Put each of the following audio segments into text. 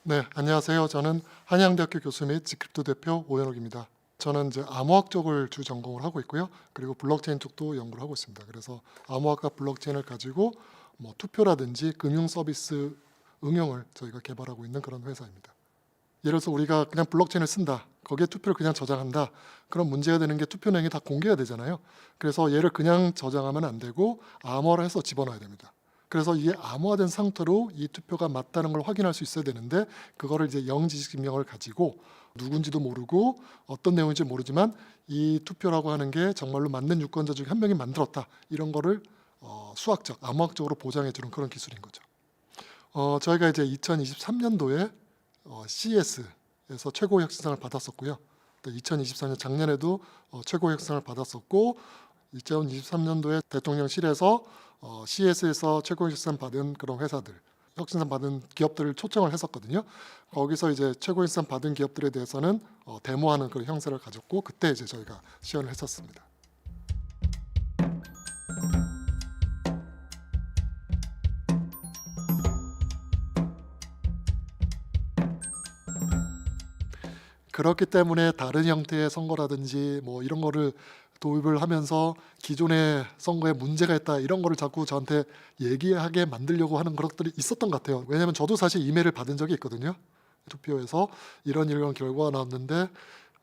네, 안녕하세요. 저는 한양대학교 교수 및 지크립토 대표 오현욱입니다. 저는 이제 암호학 쪽을 주 전공을 하고 있고요. 그리고 블록체인 쪽도 연구를 하고 있습니다. 그래서 암호학과 블록체인을 가지고 뭐 투표라든지 금융 서비스 응용을 저희가 개발하고 있는 그런 회사입니다. 예를 들어서 우리가 그냥 블록체인을 쓴다. 거기에 투표를 그냥 저장한다. 그럼 문제가 되는 게 투표 내용이 다 공개가 되잖아요. 그래서 얘를 그냥 저장하면 안 되고 암호화를 해서 집어넣어야 됩니다. 그래서 이게 암호화된 상태로 이 투표가 맞다는 걸 확인할 수 있어야 되는데 그거를 이제 영지식명을 가지고 누군지도 모르고 어떤 내용인지 모르지만 이 투표라고 하는 게 정말로 맞는 유권자 중에 한 명이 만들었다. 이런 거를 수학적, 암호학적으로 보장해 주는 그런 기술인 거죠. 저희가 이제 2023년도에 CES에서 최고 혁신상을 받았었고요. 또 2024년 작년에도 최고 혁신상을 받았었고 2023년도에 대통령실에서 CES에서 최고 혁신상 받은 그런 회사들, 혁신상 받은 기업들을 초청을 했었거든요. 거기서 이제 최고 혁신상 받은 기업들에 대해서는 데모하는 그런 형세를 가졌고 그때 이제 저희가 시연을 했었습니다. 그렇기 때문에 다른 형태의 선거라든지 뭐 이런 거를 도입을 하면서 기존의 선거에 문제가 있다 이런 거를 자꾸 저한테 얘기하게 만들려고 하는 그런 것들이 있었던 것 같아요. 왜냐하면 저도 사실 이메일을 받은 적이 있거든요. 투표에서 이런 결과가 나왔는데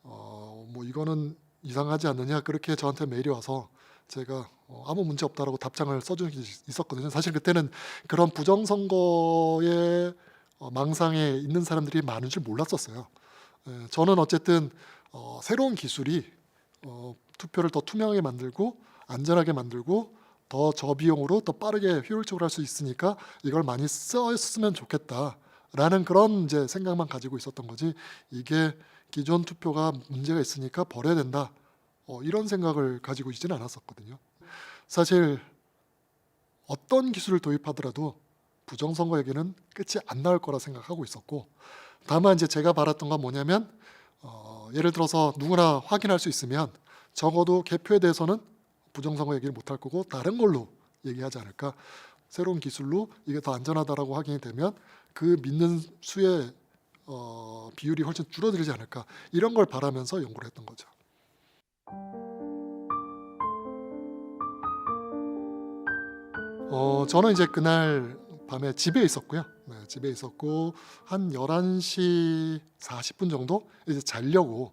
뭐 이거는 이상하지 않느냐 그렇게 저한테 메일이 와서 제가 아무 문제 없다라고 답장을 써준 게 있었거든요. 사실 그때는 그런 부정선거의 망상에 있는 사람들이 많은 줄 몰랐었어요. 저는 어쨌든 새로운 기술이 투표를 더 투명하게 만들고 안전하게 만들고 더 저비용으로 더 빠르게 효율적으로 할 수 있으니까 이걸 많이 썼으면 좋겠다라는 그런 이제 생각만 가지고 있었던 거지 이게 기존 투표가 문제가 있으니까 버려야 된다 이런 생각을 가지고 있지는 않았었거든요. 사실 어떤 기술을 도입하더라도 부정선거에게는 끝이 안 나올 거라 생각하고 있었고 다만 이제 제가 바랐던 건 뭐냐면 예를 들어서 누구나 확인할 수 있으면 적어도 개표에 대해서는 부정선거 얘기를 못할 거고 다른 걸로 얘기하지 않을까. 새로운 기술로 이게 더 안전하다라고 확인이 되면 그 믿는 수의 비율이 훨씬 줄어들지 않을까. 이런 걸 바라면서 연구를 했던 거죠. 저는 이제 그날 밤에 집에 있었고요. 네, 집에 있었고 한 11시 40분 정도 이제 자려고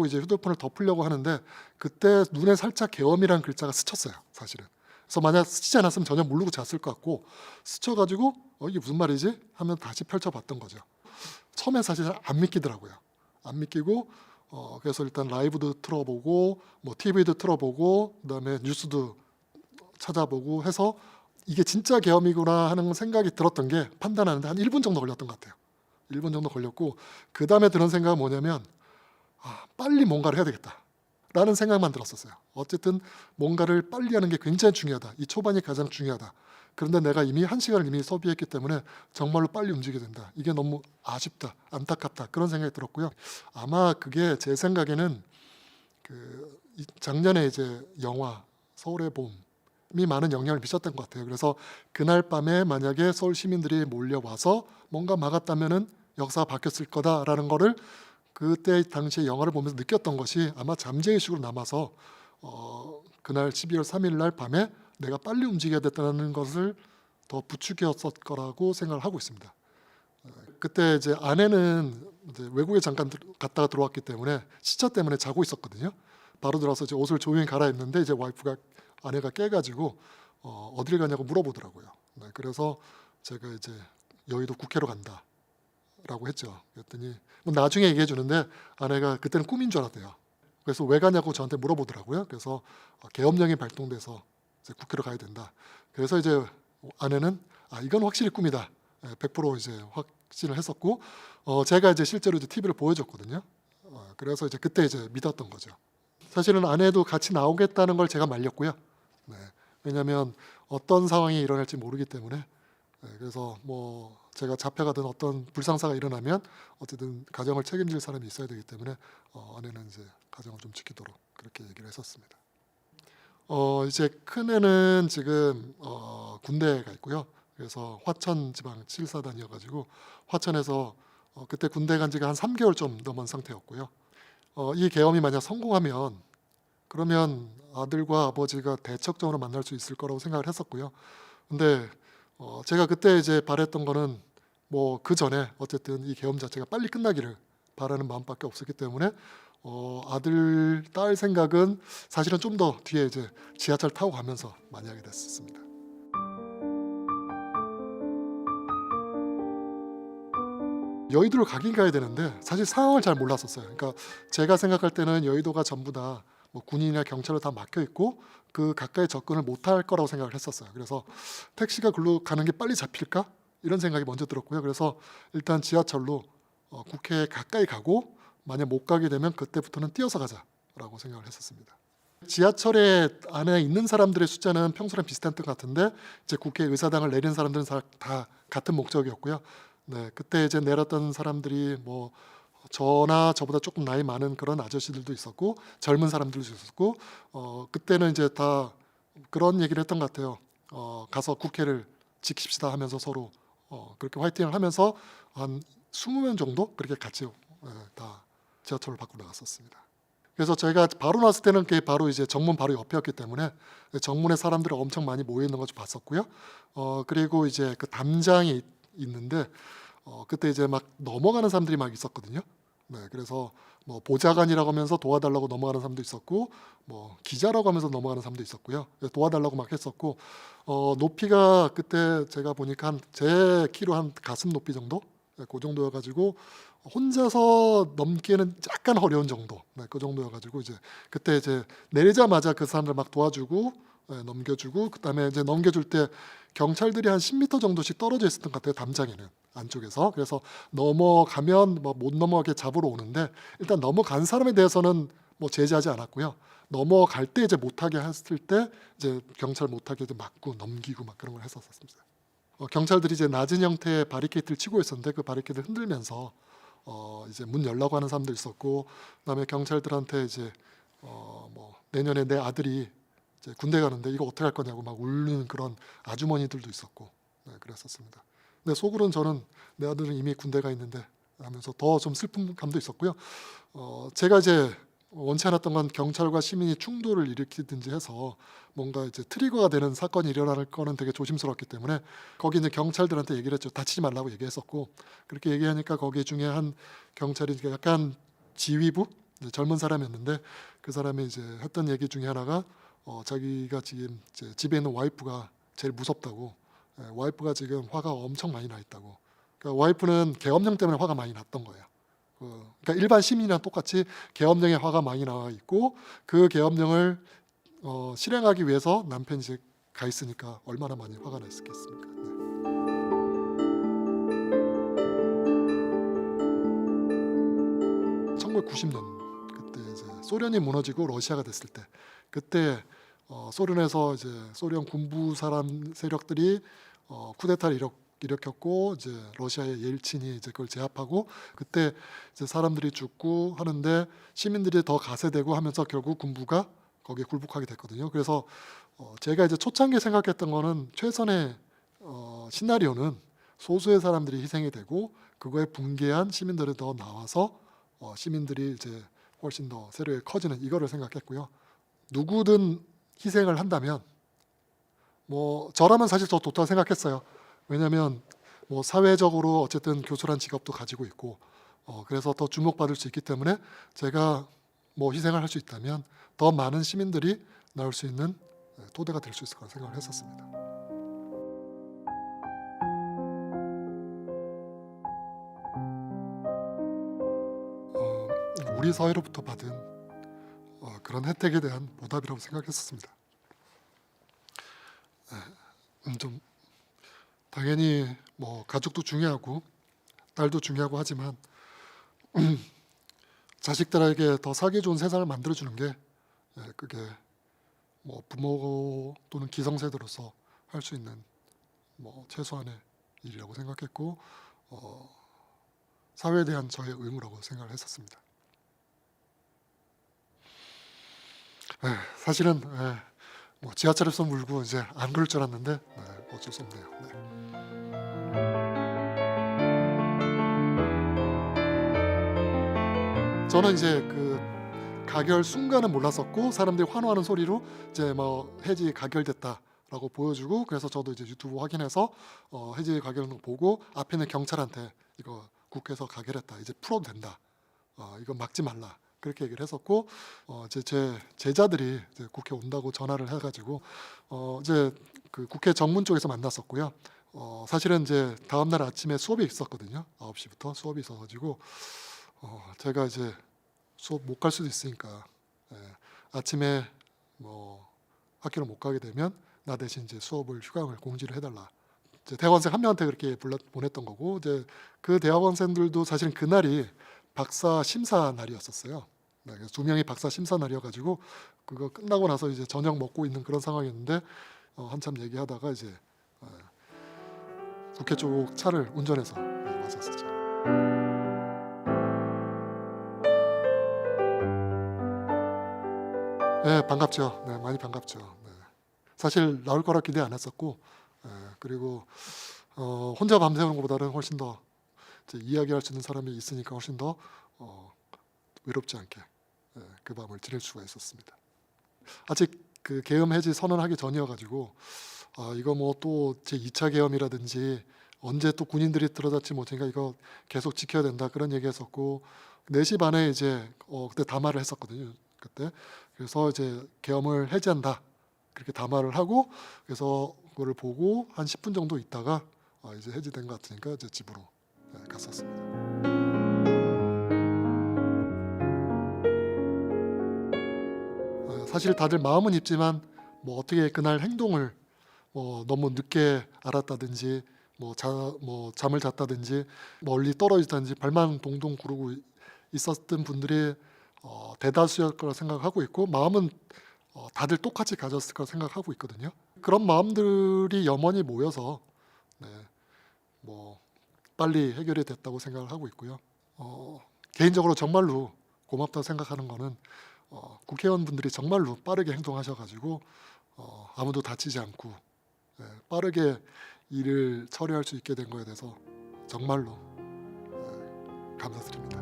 이제 휴대폰을 덮으려고 하는데 그때 눈에 살짝 계엄이라는 글자가 스쳤어요, 사실은. 그래서 만약 스치지 않았으면 전혀 모르고 잤을 것 같고 스쳐가지고 이게 무슨 말이지? 하면 다시 펼쳐봤던 거죠. 처음엔 사실 안 믿기더라고요. 안 믿기고 그래서 일단 라이브도 틀어보고 뭐 TV도 틀어보고 그다음에 뉴스도 찾아보고 해서 이게 진짜 계엄이구나 하는 생각이 들었던 게 판단하는데 한 1분 정도 걸렸던 것 같아요. 1분 정도 걸렸고 그 다음에 드는 생각은 뭐냐면 빨리 뭔가를 해야 되겠다라는 생각만 들었었어요. 어쨌든 뭔가를 빨리 하는 게 굉장히 중요하다. 이 초반이 가장 중요하다. 그런데 내가 이미 1시간을 이미 소비했기 때문에 정말로 빨리 움직여야 된다. 이게 너무 아쉽다, 안타깝다 그런 생각이 들었고요. 아마 그게 제 생각에는 작년에 이제 영화 서울의 봄이 많은 영향을 미쳤던 것 같아요. 그래서 그날 밤에 만약에 서울 시민들이 몰려와서 뭔가 막았다면은 역사가 바뀌었을 거다라는 거를 그때 당시에 영화를 보면서 느꼈던 것이 아마 잠재의식으로 남아서 그날 12월 3일 날 밤에 내가 빨리 움직여야 됐다는 것을 더 부추겼을 거라고 생각을 하고 있습니다. 그때 이제 아내는 이제 외국에 잠깐 갔다가 들어왔기 때문에 시차 때문에 자고 있었거든요. 바로 들어서 이제 옷을 조용히 갈아입는데 이제 아내가 깨가지고 어딜 가냐고 물어보더라고요. 네, 그래서 제가 이제 여의도 국회로 간다. 라고 했죠. 그랬더니 뭐 나중에 얘기해 주는데 아내가 그때는 꿈인 줄 알았대요. 그래서 왜 가냐고 저한테 물어보더라고요. 그래서 계엄령이 발동돼서 이제 국회로 가야 된다. 그래서 이제 아내는 이건 확실히 꿈이다. 100% 이제 확신을 했었고 제가 이제 실제로 이제 TV를 보여줬거든요. 그래서 이제 그때 이제 믿었던 거죠. 사실은 아내도 같이 나오겠다는 걸 제가 말렸고요. 네. 왜냐하면 어떤 상황이 일어날지 모르기 때문에 그래서 뭐 제가 잡혀가든 어떤 불상사가 일어나면 어쨌든 가정을 책임질 사람이 있어야 되기 때문에 아내는 이제 가정을 좀 지키도록 그렇게 얘기를 했었습니다. 이제 큰 애는 지금 군대에 가 있고요. 그래서 화천 지방 7사단이어가지고 화천에서 그때 군대 간 지가 한 3개월 좀 넘은 상태였고요. 이 계엄이 만약 성공하면 그러면 아들과 아버지가 대척점으로 만날 수 있을 거라고 생각을 했었고요. 근데 제가 그때 이제 바랬던 거는 뭐 그 전에 어쨌든 이 계엄 자체가 빨리 끝나기를 바라는 마음밖에 없었기 때문에 아들, 딸 생각은 사실은 좀 더 뒤에 이제 지하철 타고 가면서 많이 하게 됐습니다. 여의도를 가긴 가야 되는데 사실 상황을 잘 몰랐었어요. 그러니까 제가 생각할 때는 여의도가 전부 다 뭐 군인이나 경찰로 다 막혀 있고 그 가까이 접근을 못할 거라고 생각을 했었어요. 그래서 택시가 글로 가는 게 빨리 잡힐까? 이런 생각이 먼저 들었고요. 그래서 일단 지하철로 국회에 가까이 가고 만약 못 가게 되면 그때부터는 뛰어서 가자라고 생각을 했었습니다. 지하철에 안에 있는 사람들의 숫자는 평소랑 비슷한 것 같은데 이제 국회 의사당을 내린 사람들은 다 같은 목적이었고요. 네, 그때 이제 내렸던 사람들이 뭐 저나 저보다 조금 나이 많은 그런 아저씨들도 있었고 젊은 사람들도 있었고 그때는 이제 다 그런 얘기를 했던 것 같아요. 가서 국회를 지킵시다 하면서 서로 그렇게 화이팅을 하면서 한 20명 정도 그렇게 같이 다 지하철을 밖으로 나갔었습니다. 그래서 저희가 바로 나왔을 때는 그게 바로 이제 정문 바로 옆이었기 때문에 정문에 사람들이 엄청 많이 모여 있는 걸 봤었고요. 그리고 이제 그 담장이 있는데 그때 이제 막 넘어가는 사람들이 막 있었거든요. 네, 그래서 뭐 보좌관이라고 하면서 도와달라고 넘어가는 사람도 있었고, 뭐 기자라고 하면서 넘어가는 사람도 있었고요. 도와달라고 막 했었고, 높이가 그때 제가 보니까 한 제 키로 한 가슴 높이 정도, 네, 그 정도여가지고 혼자서 넘기에는 약간 어려운 정도, 네, 그 정도여가지고 이제 그때 이제 내리자마자 그 사람들 막 도와주고 넘겨주고 그다음에 이제 넘겨줄 때 경찰들이 한 10m 정도씩 떨어져 있었던 것 같아요. 담장에는 안쪽에서. 그래서 넘어가면 뭐 못 넘어가게 잡으러 오는데 일단 넘어간 사람에 대해서는 뭐 제지하지 않았고요. 넘어갈 때 이제 못하게 했을 때 이제 경찰 못하게 이제 막고 넘기고 막 그런 걸 했었습니다. 경찰들이 이제 낮은 형태의 바리케이트를 치고 있었는데 그 바리케이트를 흔들면서 이제 문 열라고 하는 사람도 있었고 그다음에 경찰들한테 이제 뭐 내년에 내 아들이 이제 군대 가는데 이거 어떻게 할 거냐고 막 울는 그런 아주머니들도 있었고 네, 그랬었습니다. 근데 속으로는 저는 내 아들은 이미 군대 가 있는데 하면서 더 좀 슬픈 감도 있었고요. 제가 이제 원치 않았던 건 경찰과 시민이 충돌을 일으키든지 해서 뭔가 이제 트리거가 되는 사건이 일어날 거는 되게 조심스러웠기 때문에 거기 이제 경찰들한테 얘기를 했죠. 다치지 말라고 얘기했었고 그렇게 얘기하니까 거기 중에 한 경찰이 약간 지휘부 젊은 사람이었는데 그 사람이 이제 했던 얘기 중에 하나가 자기가 지금 이제 집에 있는 와이프가 제일 무섭다고 와이프가 지금 화가 엄청 많이 나 있다고 그러니까 와이프는 계엄령 때문에 화가 많이 났던 거예요. 그러니까 일반 시민이랑 똑같이 계엄령에 화가 많이 나와 있고 그 계엄령을 실행하기 위해서 남편이 이제 가 있으니까 얼마나 많이 화가 났겠습니까. 네. 1990년 그때 이제 소련이 무너지고 러시아가 됐을 때 그때 소련에서 이제 소련 군부 사람 세력들이 쿠데타를 일으켰고 이제 러시아의 옐친이 이제 그걸 제압하고 그때 이제 사람들이 죽고 하는데 시민들이 더 가세되고 하면서 결국 군부가 거기에 굴복하게 됐거든요. 그래서 제가 이제 초창기에 생각했던 거는 최선의 시나리오는 소수의 사람들이 희생이 되고 그거에 붕괴한 시민들이 더 나와서 시민들이 이제 훨씬 더 세력이 커지는 이거를 생각했고요. 누구든 희생을 한다면 뭐 저라면 사실 더 좋다고 생각했어요. 왜냐하면 뭐 사회적으로 어쨌든 교수란 직업도 가지고 있고 그래서 더 주목받을 수 있기 때문에 제가 뭐 희생을 할 수 있다면 더 많은 시민들이 나올 수 있는 토대가 될 수 있을 거라 생각을 했었습니다. 우리 사회로부터 받은 그런 혜택에 대한 보답이라고 생각했었습니다. 좀 당연히 뭐 가족도 중요하고 딸도 중요하고 하지만 자식들에게 더 살기 좋은 세상을 만들어주는 게 그게 뭐 부모 또는 기성세대로서 할 수 있는 뭐 최소한의 일이라고 생각했고 사회에 대한 저의 의무라고 생각을 했었습니다. 사실은 뭐 지하철에서 울고 이제 안 그럴 줄 알았는데 어쩔 수 없네요. 네. 저는 이제 그 가결 순간은 몰랐었고 사람들이 환호하는 소리로 이제 뭐 해지 가결됐다라고 보여주고, 그래서 저도 이제 유튜브 확인해서 해지 가결을 보고 앞에 있는 경찰한테 이거 국회에서 가결했다, 이제 풀어도 된다, 이거 막지 말라, 그렇게 얘기를 했었고, 제 제자들이 이제 국회 온다고 전화를 해가지고 이제 그 국회 정문 쪽에서 만났었고요. 사실은 이제 다음 날 아침에 수업이 있었거든요. 9시부터 수업이 있어가지고 제가 이제 수업 못 갈 수도 있으니까, 아침에 뭐 학교를 못 가게 되면 나 대신 이제 수업을 휴강을 공지를 해달라, 이제 대학원생 한 명한테 그렇게 보냈던 거고, 이제 그 대학원생들도 사실은 그날이 박사 심사 날이었었어요. 네, 그래서 2명이 박사 심사 날이어가지고 그거 끝나고 나서 이제 저녁 먹고 있는 그런 상황이었는데 한참 얘기하다가 이제 국회 쪽 차를 운전해서 왔었죠. 네, 반갑죠. 네, 많이 반갑죠. 네. 사실 나올 거라 기대 안 했었고, 그리고 혼자 밤새우는 것보다는 훨씬 더 이제 이야기할 수 있는 사람이 있으니까 훨씬 더 외롭지 않게 그 밤을 지낼 수가 있었습니다. 아직 그 계엄 해지 선언하기 전이어가지고 이거 뭐 또 제 2차 계엄이라든지 언제 또 군인들이 들어닥지 못하니까 이거 계속 지켜야 된다, 그런 얘기했었고, 4시 반에 이제 그때 담화를 했었거든요. 그때 그래서 이제 계엄을 해제한다, 그렇게 담화를 하고, 그래서 그거를 보고 한 10분 정도 있다가 이제 해제된 것 같으니까 이제 집으로 갔었습니다. 사실 다들 마음은 있지만 뭐 어떻게 그날 행동을 너무 늦게 알았다든지 뭐 잠을 잤다든지 멀리 떨어지다든지 발만 동동 구르고 있었던 분들이 대다수였을 거라 생각하고 있고, 마음은 다들 똑같이 가졌을 거라 생각하고 있거든요. 그런 마음들이 염원이 모여서 뭐 빨리 해결이 됐다고 생각을 하고 있고요. 개인적으로 정말로 고맙다고 생각하는 거는 국회의원분들이 정말로 빠르게 행동하셔가지고 아무도 다치지 않고 빠르게 일을 처리할 수 있게 된 거에 대해서 정말로 감사드립니다.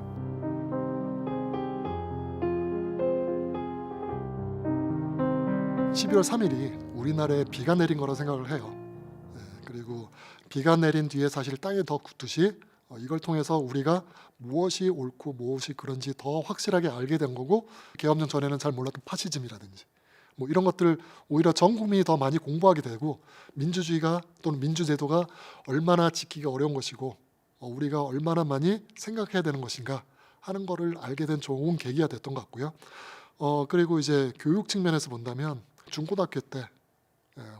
12월 3일이 우리나라에 비가 내린 거라 생각을 해요. 그리고 비가 내린 뒤에 사실 땅이 더 굳듯이 이걸 통해서 우리가 무엇이 옳고 무엇이 그런지 더 확실하게 알게 된 거고, 계엄령 전에는 잘 몰랐던 파시즘이라든지 뭐 이런 것들 오히려 전 국민이 더 많이 공부하게 되고, 민주주의가 또는 민주제도가 얼마나 지키기 어려운 것이고 우리가 얼마나 많이 생각해야 되는 것인가 하는 거를 알게 된 좋은 계기가 됐던 것 같고요. 그리고 이제 교육 측면에서 본다면 중고등학교 때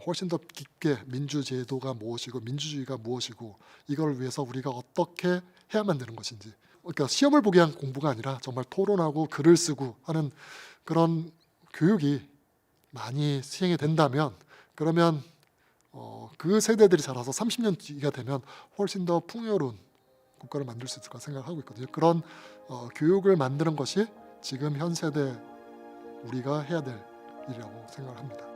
훨씬 더 깊게 민주제도가 무엇이고 민주주의가 무엇이고 이걸 위해서 우리가 어떻게 해야만 되는 것인지, 그러니까 시험을 보기 위한 공부가 아니라 정말 토론하고 글을 쓰고 하는 그런 교육이 많이 시행이 된다면, 그러면 그 세대들이 자라서 30년 뒤가 되면 훨씬 더 풍요로운 국가를 만들 수 있을 거라 생각하고 있거든요. 그런 교육을 만드는 것이 지금 현 세대 우리가 해야 될 일이라고 생각을 합니다.